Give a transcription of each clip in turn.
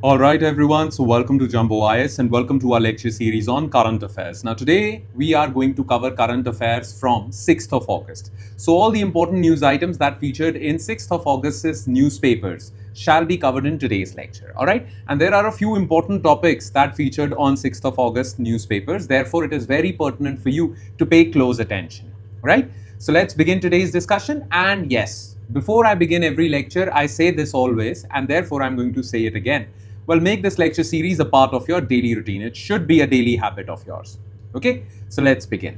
Alright everyone, so welcome to Jumbo IS and welcome to our lecture series on current affairs. Now today we are going to cover current affairs from 6th of August. So all the important news items that featured in 6th of August's newspapers shall be covered in today's lecture. Alright, and there are a few important topics that featured on 6th of August newspapers. Therefore it is very pertinent for you to pay close attention. Right? So let's begin today's discussion. And yes, before I begin every lecture, I say this always and therefore I'm going to say it again. Well, make this lecture series a part of your daily routine. It should be a daily habit of yours. Okay, so let's begin.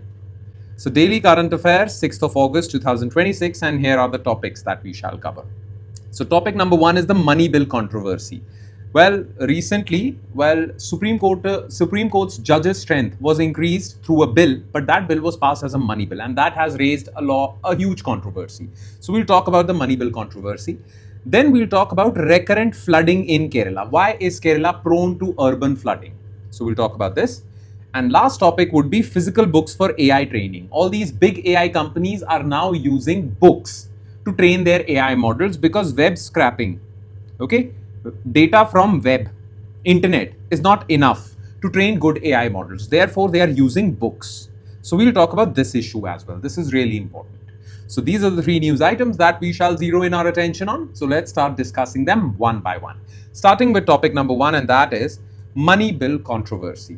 So daily current affairs, 6th of August 2026, and here are the topics that we shall cover. So topic number 1 is the money bill controversy. Well, recently, Supreme Court's judges' strength was increased through a bill, but that bill was passed as a money bill, and that has raised a huge controversy. So we'll talk about the money bill controversy. Then we'll talk about recurrent flooding in Kerala. Why is Kerala prone to urban flooding? So we'll talk about this. And last topic would be physical books for AI training. All these big AI companies are now using books to train their AI models because web scraping, okay, data from web, internet is not enough to train good AI models. Therefore, they are using books. So we'll talk about this issue as well. This is really important. So these are the 3 news items that we shall zero in our attention on. So let's start discussing them one by one. Starting with topic number 1, and that is money bill controversy.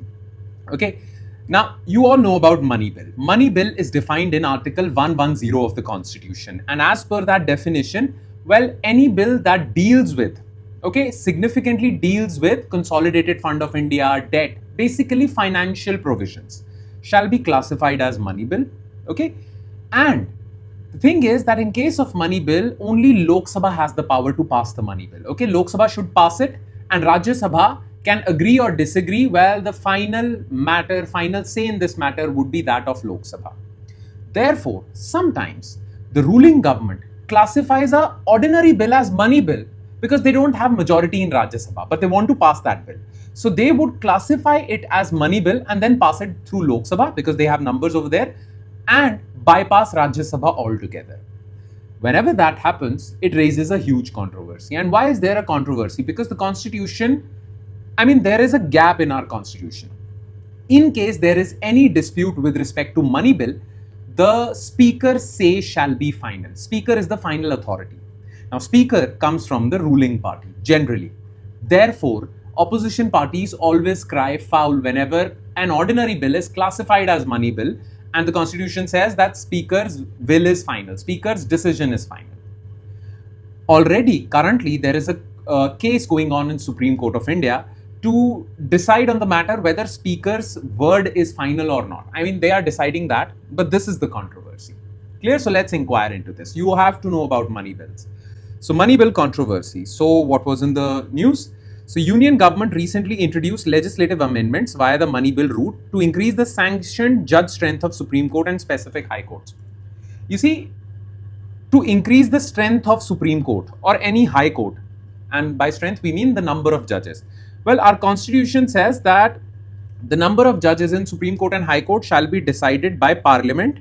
Okay. Now, you all know about money bill. Money bill is defined in Article 110 of the Constitution. And as per that definition, well, any bill that deals with, okay, significantly deals with Consolidated Fund of India, debt, basically financial provisions, shall be classified as money bill. Okay. And the thing is that in case of money bill, only Lok Sabha has the power to pass the money bill. Okay, Lok Sabha should pass it and Rajya Sabha can agree or disagree. Well, the final say in this matter would be that of Lok Sabha. Therefore, sometimes the ruling government classifies a ordinary bill as money bill because they don't have majority in Rajya Sabha, but they want to pass that bill. So they would classify it as money bill and then pass it through Lok Sabha because they have numbers over there and bypass Rajya Sabha altogether. Whenever that happens, it raises a huge controversy. And why is there a controversy? Because the Constitution, there is a gap in our Constitution. In case there is any dispute with respect to money bill, the Speaker's say shall be final. Speaker is the final authority. Now, Speaker comes from the ruling party, generally. Therefore, opposition parties always cry foul whenever an ordinary bill is classified as money bill, and the Constitution says that Speaker's will is final, Speaker's decision is final. Already, currently, there is a case going on in Supreme Court of India to decide on the matter whether Speaker's word is final or not. They are deciding that, but this is the controversy. Clear? So let's inquire into this. You have to know about money bills. So money bill controversy. So what was in the news? So Union government recently introduced legislative amendments via the money bill route to increase the sanctioned judge strength of Supreme Court and specific high courts. You see, to increase the strength of Supreme Court or any high court, and by strength we mean the number of judges. Well, our Constitution says that the number of judges in Supreme Court and High Court shall be decided by Parliament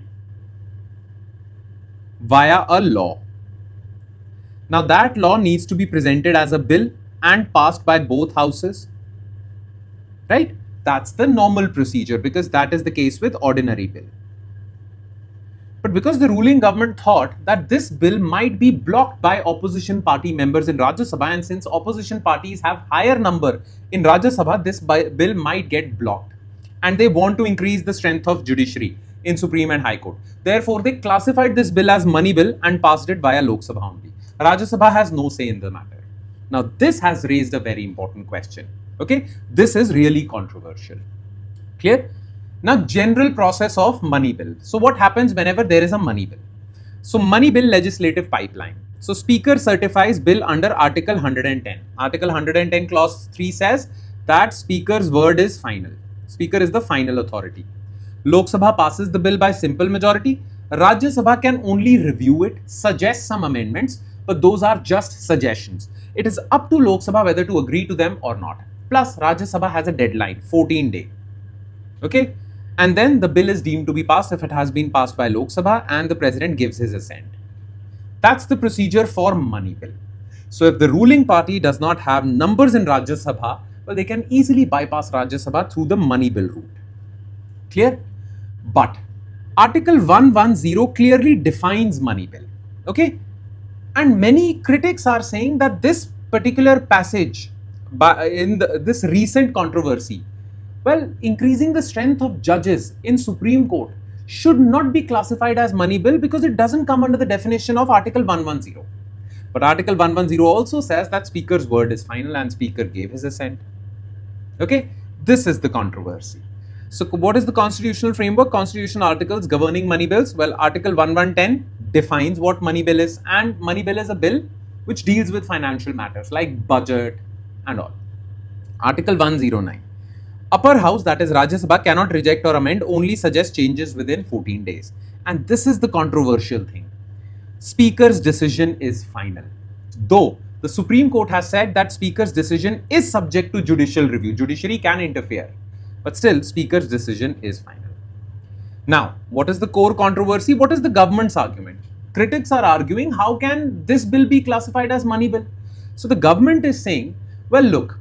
via a law. Now that law needs to be presented as a bill and passed by both houses, right? That's the normal procedure because that is the case with ordinary bill. But because the ruling government thought that this bill might be blocked by opposition party members in Rajya Sabha, and since opposition parties have higher number in Rajya Sabha, this bill might get blocked. And they want to increase the strength of judiciary in Supreme and High Court. Therefore, they classified this bill as money bill and passed it via Lok Sabha only. Rajya Sabha has no say in the matter. Now, this has raised a very important question. Okay, this is really controversial. Clear? Now, general process of money bill. So, what happens whenever there is a money bill? So, money bill legislative pipeline. So, Speaker certifies bill under Article 110. Article 110 clause 3 says that Speaker's word is final. Speaker is the final authority. Lok Sabha passes the bill by simple majority. Rajya Sabha can only review it, suggest some amendments, but those are just suggestions. It is up to Lok Sabha whether to agree to them or not. Plus, Rajya Sabha has a deadline, 14 days. Okay? And then the bill is deemed to be passed if it has been passed by Lok Sabha and the President gives his assent. That's the procedure for money bill. So if the ruling party does not have numbers in Rajya Sabha, well, they can easily bypass Rajya Sabha through the money bill route. Clear? But Article 110 clearly defines money bill. Okay? And many critics are saying that this particular passage in this recent controversy, well, increasing the strength of judges in Supreme Court should not be classified as money bill because it doesn't come under the definition of Article 110. But Article 110 also says that Speaker's word is final and Speaker gave his assent. Okay, this is the controversy. So what is the constitutional framework? Constitutional articles governing money bills. Well, Article 1110 defines what money bill is, and money bill is a bill which deals with financial matters like budget and all. Article 109. Upper house, that is Rajya Sabha, cannot reject or amend, only suggest changes within 14 days. And this is the controversial thing. Speaker's decision is final. Though the Supreme Court has said that Speaker's decision is subject to judicial review. Judiciary can interfere. But still, Speaker's decision is final. Now, what is the core controversy? What is the government's argument? Critics are arguing, how can this bill be classified as money bill? So the government is saying, well, look,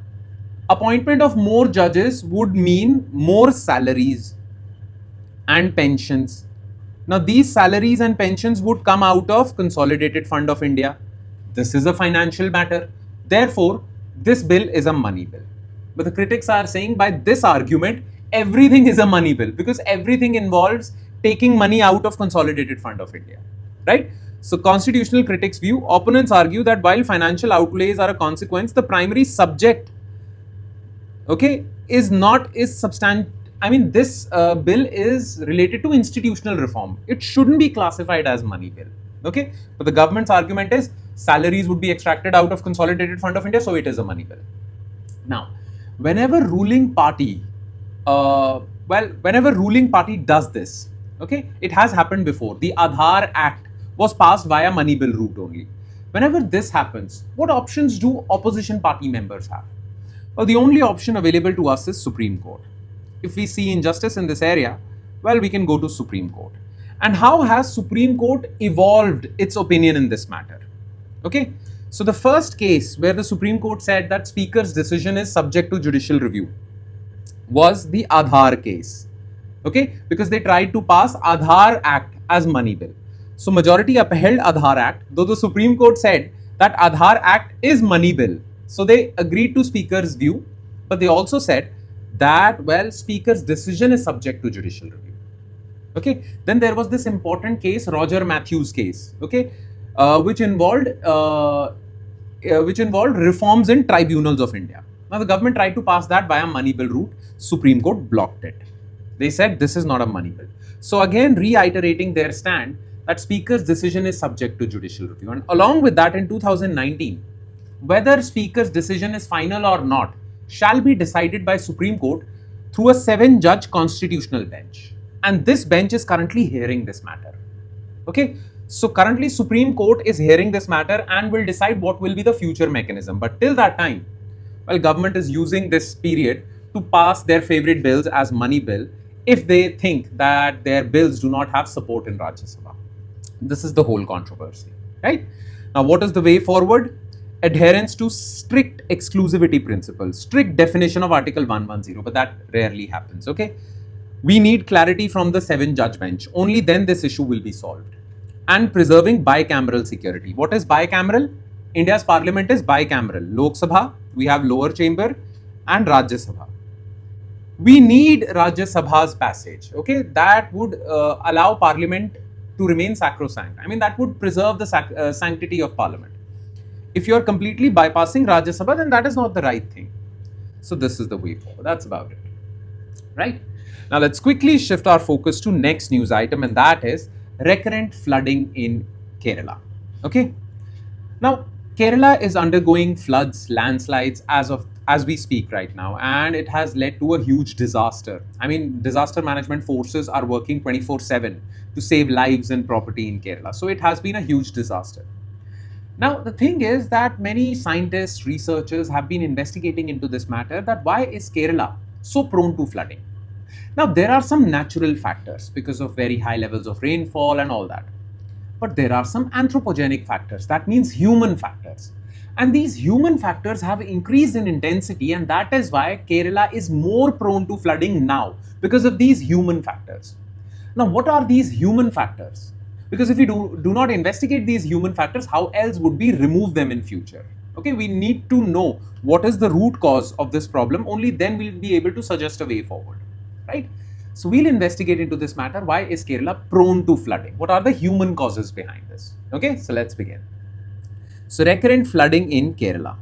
appointment of more judges would mean more salaries and pensions. Now, these salaries and pensions would come out of Consolidated Fund of India. This is a financial matter. Therefore, this bill is a money bill. But the critics are saying by this argument, everything is a money bill because everything involves taking money out of Consolidated Fund of India, right? So constitutional critics' view, opponents argue that while financial outlays are a consequence, the primary subject, okay, is substantial. I mean, this bill is related to institutional reform. It shouldn't be classified as money bill, okay? But the government's argument is salaries would be extracted out of Consolidated Fund of India, so it is a money bill. Now, whenever ruling party does this, okay, it has happened before. The Aadhaar Act was passed via money bill route only. Whenever this happens, what options do opposition party members have? Well, the only option available to us is Supreme Court. If we see injustice in this area, well, we can go to Supreme Court. And how has Supreme Court evolved its opinion in this matter? Okay, so the first case where the Supreme Court said that Speaker's decision is subject to judicial review was the Aadhaar case, okay, because they tried to pass Aadhaar Act as money bill. So majority upheld Aadhaar Act, though the Supreme Court said that Aadhaar Act is money bill. So they agreed to Speaker's view, but they also said that, well, Speaker's decision is subject to judicial review. Okay, then there was this important case, Roger Matthews case, okay, which involved reforms in tribunals of India. Now the government tried to pass that via money bill route. Supreme Court blocked it. They said this is not a money bill. So again, reiterating their stand that Speaker's decision is subject to judicial review. And along with that, in 2019, whether Speaker's decision is final or not shall be decided by Supreme Court through a 7-judge constitutional bench. And this bench is currently hearing this matter. Okay, so currently Supreme Court is hearing this matter and will decide what will be the future mechanism. But till that time, well, government is using this period to pass their favorite bills as money bill if they think that their bills do not have support in Rajya Sabha. This is the whole controversy, right? Now, what is the way forward? Adherence to strict exclusivity principle, strict definition of Article 110, but that rarely happens, okay? We need clarity from the 7-judge bench. Only then this issue will be solved. And preserving bicameral security. What is bicameral? India's parliament is bicameral. Lok Sabha, we have lower chamber, and Rajya Sabha. We need Rajya Sabha's passage, okay? That would allow parliament to remain sacrosanct. I mean, that would preserve the sanctity of parliament. If you are completely bypassing Rajya Sabha, then that is not the right thing. So this is the way forward. That's about it, right? Now let's quickly shift our focus to next news item, and that is recurrent flooding in Kerala. Okay. Now Kerala is undergoing floods, landslides as we speak right now, and it has led to a huge disaster. I mean, disaster management forces are working 24/7 to save lives and property in Kerala. So it has been a huge disaster. Now, the thing is that many scientists, researchers have been investigating into this matter, that why is Kerala so prone to flooding? Now, there are some natural factors because of very high levels of rainfall and all that. But there are some anthropogenic factors, that means human factors. And these human factors have increased in intensity, and that is why Kerala is more prone to flooding now because of these human factors. Now, what are these human factors? Because if we do not investigate these human factors, how else would we remove them in future? Okay, we need to know what is the root cause of this problem. Only then we'll be able to suggest a way forward, right? So we'll investigate into this matter. Why is Kerala prone to flooding? What are the human causes behind this? Okay, so let's begin. So recurrent flooding in Kerala.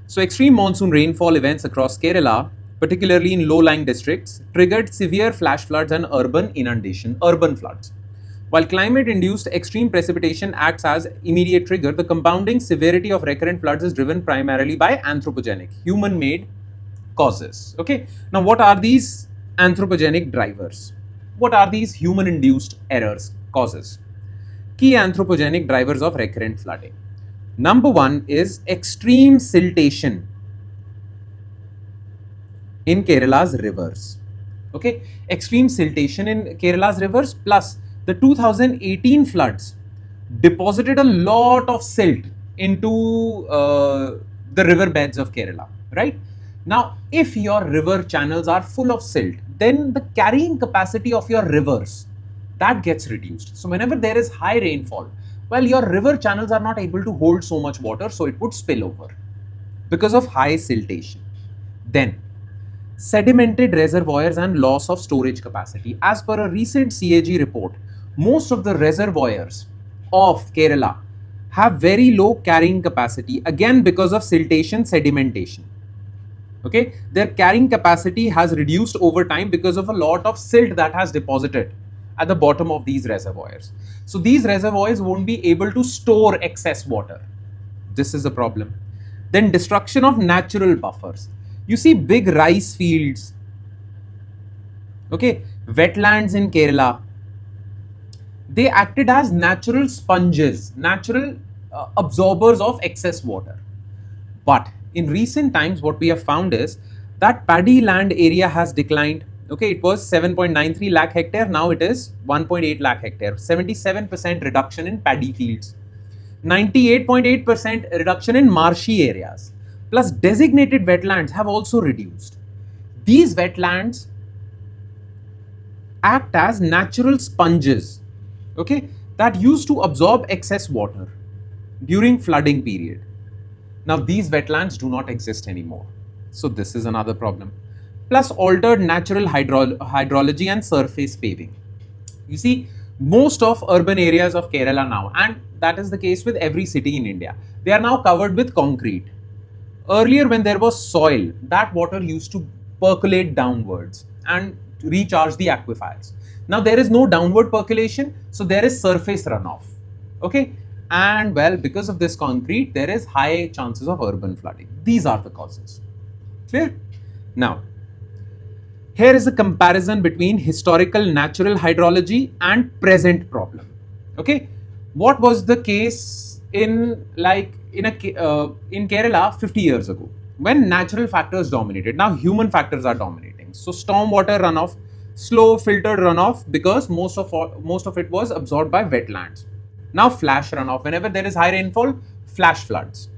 So extreme monsoon rainfall events across Kerala, particularly in low-lying districts, triggered severe flash floods and urban floods. While climate-induced extreme precipitation acts as immediate trigger, the compounding severity of recurrent floods is driven primarily by anthropogenic, human-made causes. Okay, now what are these anthropogenic drivers? What are these human-induced errors, causes? Key anthropogenic drivers of recurrent flooding. Number one is extreme siltation in Kerala's rivers. Okay, extreme siltation in Kerala's rivers plus the 2018 floods deposited a lot of silt into the river beds of Kerala, right? Now, if your river channels are full of silt, then the carrying capacity of your rivers, that gets reduced. So whenever there is high rainfall, well, your river channels are not able to hold so much water, so it would spill over because of high siltation. Then, sedimented reservoirs and loss of storage capacity. As per a recent CAG report, most of the reservoirs of Kerala have very low carrying capacity, again because of siltation, sedimentation. Okay, their carrying capacity has reduced over time because of a lot of silt that has deposited at the bottom of these reservoirs. So these reservoirs won't be able to store excess water. This is a problem. Then destruction of natural buffers. You see big rice fields, okay, wetlands in Kerala. They acted as natural sponges, natural absorbers of excess water. But in recent times, what we have found is that paddy land area has declined. Okay, it was 7.93 lakh hectare, now it is 1.8 lakh hectare, 77% reduction in paddy fields, 98.8% reduction in marshy areas, plus designated wetlands have also reduced. These wetlands act as natural sponges, okay, that used to absorb excess water during flooding period. Now these wetlands do not exist anymore. So this is another problem. Plus altered natural hydrology and surface paving. You see, most of urban areas of Kerala now, and that is the case with every city in India, they are now covered with concrete. Earlier when there was soil, that water used to percolate downwards and recharge the aquifers. Now there is no downward percolation, so there is surface runoff. Okay, and well, because of this concrete, there is high chances of urban flooding. These are the causes. Clear? Now, here is a comparison between historical natural hydrology and present problem. Okay, what was the case in Kerala 50 years ago when natural factors dominated? Now human factors are dominating. So stormwater runoff, slow filtered runoff, because most of it was absorbed by wetlands. Now flash runoff, whenever there is high rainfall, flash floods.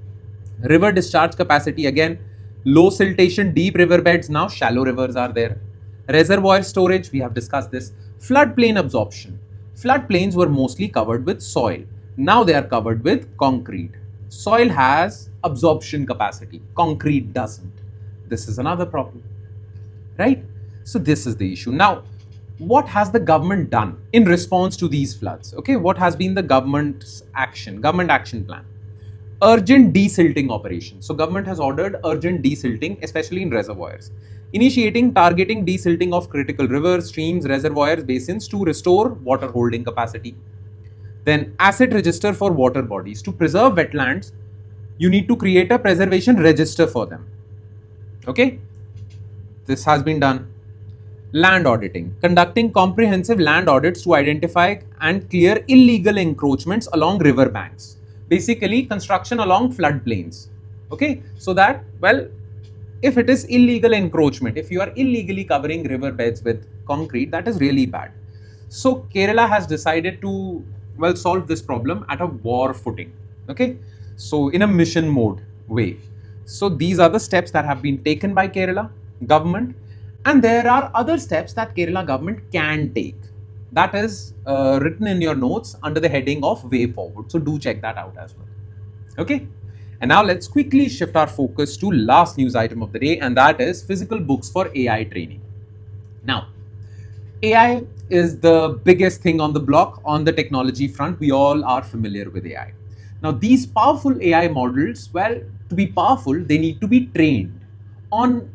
River discharge capacity, again low siltation, deep river beds, now shallow rivers are there. Reservoir storage, we have discussed this. Floodplain absorption. Floodplains were mostly covered with soil. Now they are covered with concrete. Soil has absorption capacity, concrete doesn't. This is another problem, right? So this is the issue. Now, what has the government done in response to these floods? Okay, what has been the government action plan? Urgent desilting operation. So government has ordered urgent desilting, especially in reservoirs. Initiating targeting desilting of critical rivers, streams, reservoirs, basins to restore water holding capacity. Then asset register for water bodies. To preserve wetlands, you need to create a preservation register for them. Okay, this has been done. Land auditing. Conducting comprehensive land audits to identify and clear illegal encroachments along river banks. Basically, construction along floodplains. Okay, so that, well, if it is illegal encroachment, if you are illegally covering river beds with concrete, that is really bad. So Kerala has decided to, well, solve this problem at a war footing. Okay, So in a mission mode way. So these are the steps that have been taken by Kerala government, and there are other steps that Kerala government can take. That is written in your notes under the heading of way forward. So do check that out as well. Okay. And now let's quickly shift our focus to last news item of the day, and that is physical books for AI training. Now, AI is the biggest thing on the block on the technology front. We all are familiar with AI. Now, these powerful AI models, well, to be powerful, they need to be trained on,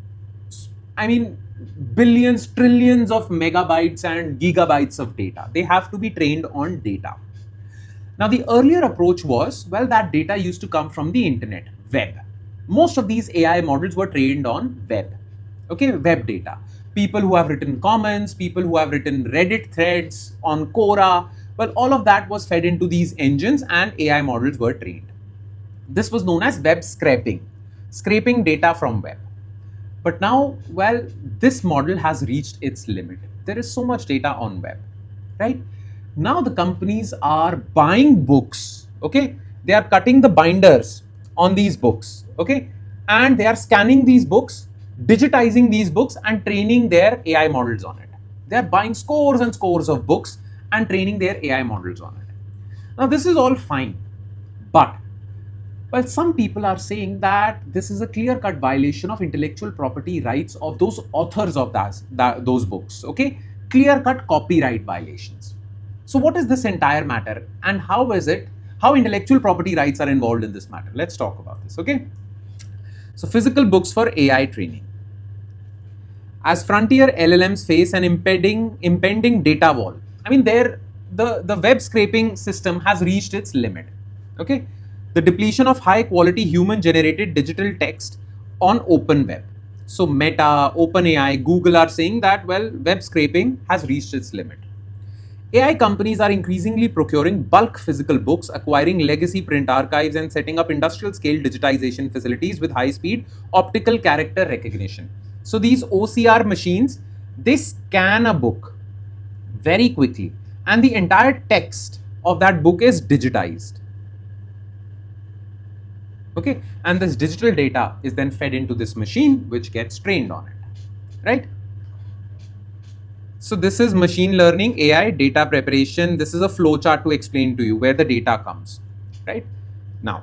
billions, trillions of megabytes and gigabytes of data. They have to be trained on data. Now, the earlier approach was, well, that data used to come from the internet, web. Most of these AI models were trained on web, okay, web data. People who have written comments, people who have written Reddit threads on Quora, well, all of that was fed into these engines and AI models were trained. This was known as web scraping data from web. But now, well, this model has reached its limit. There is so much data on web, right? Now the companies are buying books, okay? They are cutting the binders on these books, okay? And they are scanning these books, digitizing these books and training their AI models on it. They are buying scores and scores of books and training their AI models on it. Now this is all fine, but well, some people are saying that this is a clear-cut violation of intellectual property rights of those authors of those books, okay? Clear-cut copyright violations. So what is this entire matter and how intellectual property rights are involved in this matter? Let's talk about this, okay? So physical books for AI training. As frontier LLMs face an impending data wall, the web scraping system has reached its limit, okay? The depletion of high quality human generated digital text on open web. So Meta, OpenAI, Google are saying that, well, web scraping has reached its limit. AI companies are increasingly procuring bulk physical books, acquiring legacy print archives, and setting up industrial scale digitization facilities with high speed optical character recognition. So these OCR machines, they scan a book very quickly and the entire text of that book is digitized. Okay, and this digital data is then fed into this machine which gets trained on it, right? So this is machine learning, AI, data preparation. This is a flow chart to explain to you where the data comes, right? Now,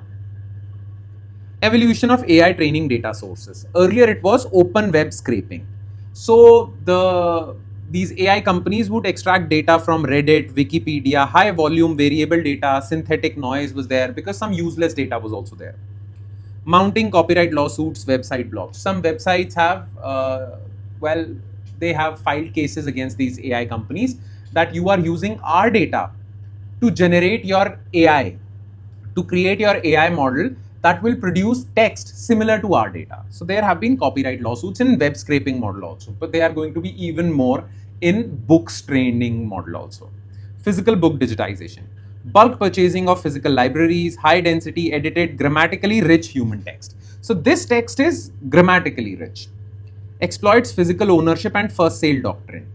evolution of AI training data sources. Earlier it was open web scraping. So these AI companies would extract data from Reddit, Wikipedia, high volume variable data, synthetic noise was there because some useless data was also there. Mounting copyright lawsuits, website blocks. Some websites have, they have filed cases against these AI companies that you are using our data to generate your AI, to create your AI model that will produce text similar to our data. So there have been copyright lawsuits in web scraping model also, but they are going to be even more in books training model also. Physical book digitization. Bulk purchasing of physical libraries, high density, edited, grammatically rich human text. So this text is grammatically rich. Exploits physical ownership and first sale doctrine.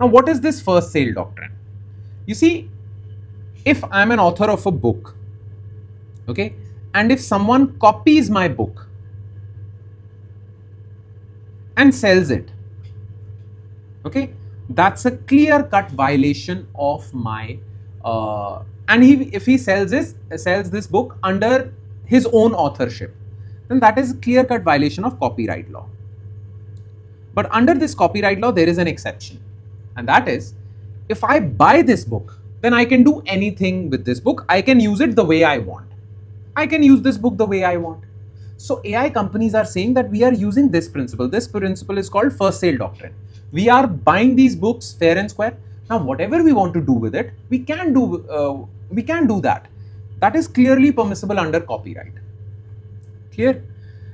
Now, what is this first sale doctrine? You see, if I'm an author of a book, okay, and if someone copies my book and sells it, okay, that's a clear-cut violation of my if he sells this book under his own authorship, then that is a clear-cut violation of copyright law. But under this copyright law, there is an exception, and that is, if I buy this book, then I can do anything with this book. I can use it the way I want. I can use this book the way I want. So AI companies are saying that we are using this principle. This principle is called first sale doctrine. We are buying these books fair and square. Now, whatever we want to do with it, we can do that. That is clearly permissible under copyright. Clear?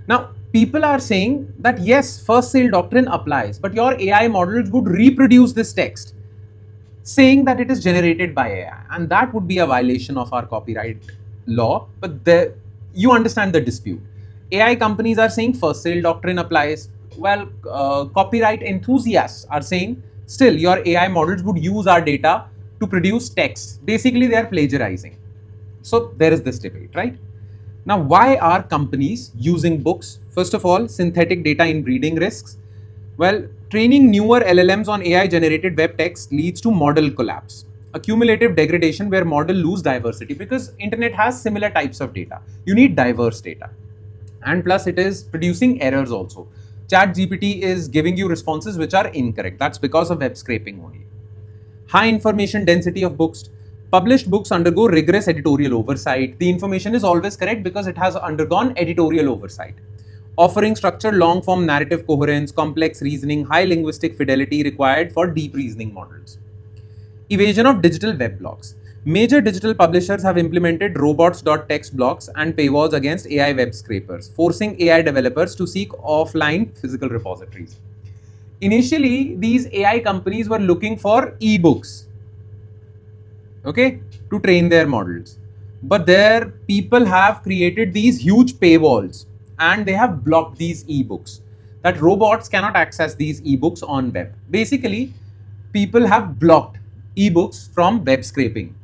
Now, people are saying that yes, first sale doctrine applies, but your AI models would reproduce this text saying that it is generated by AI, and that would be a violation of our copyright law. But you understand the dispute. AI companies are saying first sale doctrine applies. Well, copyright enthusiasts are saying still your AI models would use our data to produce text. Basically, they are plagiarizing. So there is this debate, right? Now, why are companies using books? First of all, synthetic data in breeding risks. Well, training newer LLMs on AI generated web text leads to model collapse, accumulative degradation where model lose diversity because internet has similar types of data. You need diverse data. And plus it is producing errors also. Chat GPT is giving you responses which are incorrect. That's because of web scraping only. High information density of books. Published books undergo rigorous editorial oversight. The information is always correct because it has undergone editorial oversight. Offering structured long-form narrative coherence, complex reasoning, high linguistic fidelity required for deep reasoning models. Evasion of digital web blocks. Major digital publishers have implemented robots.txt blocks and paywalls against AI web scrapers, forcing AI developers to seek offline physical repositories. Initially, these AI companies were looking for ebooks, okay, to train their models. But their people have created these huge paywalls and they have blocked these ebooks. That robots cannot access these ebooks on web. Basically, people have blocked ebooks from web scraping.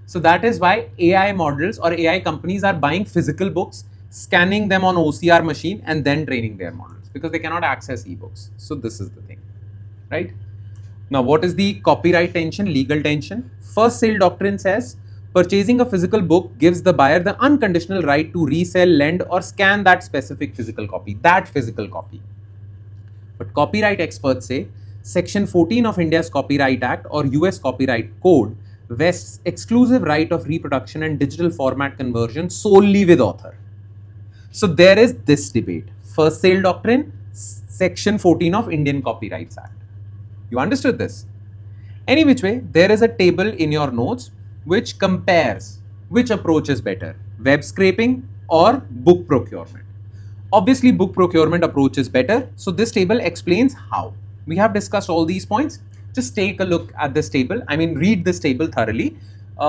So that is why AI models or AI companies are buying physical books, scanning them on OCR machine and then training their models because they cannot access ebooks. So this is the thing, right? Now, what is the copyright tension, legal tension? First sale doctrine says purchasing a physical book gives the buyer the unconditional right to resell, lend or scan that specific physical copy, But copyright experts say Section 14 of India's Copyright Act or US Copyright Code vests exclusive right of reproduction and digital format conversion solely with author. So there is this debate. First sale doctrine, Section 14 of Indian Copyrights Act. You understood this? Any which way, there is a table in your notes which compares which approach is better, web scraping or book procurement. Obviously, book procurement approach is better. So this table explains how. We have discussed all these points. Just take a look at this table. Read this table thoroughly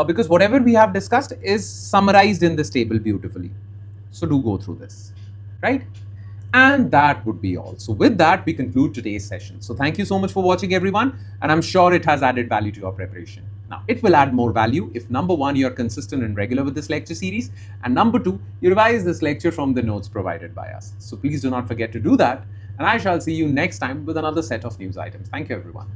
because whatever we have discussed is summarized in this table beautifully. So do go through this, right? And that would be all. So with that, we conclude today's session. So thank you so much for watching, everyone. And I'm sure it has added value to your preparation. Now, it will add more value if number one, you're consistent and regular with this lecture series. And number two, you revise this lecture from the notes provided by us. So please do not forget to do that. And I shall see you next time with another set of news items. Thank you, everyone.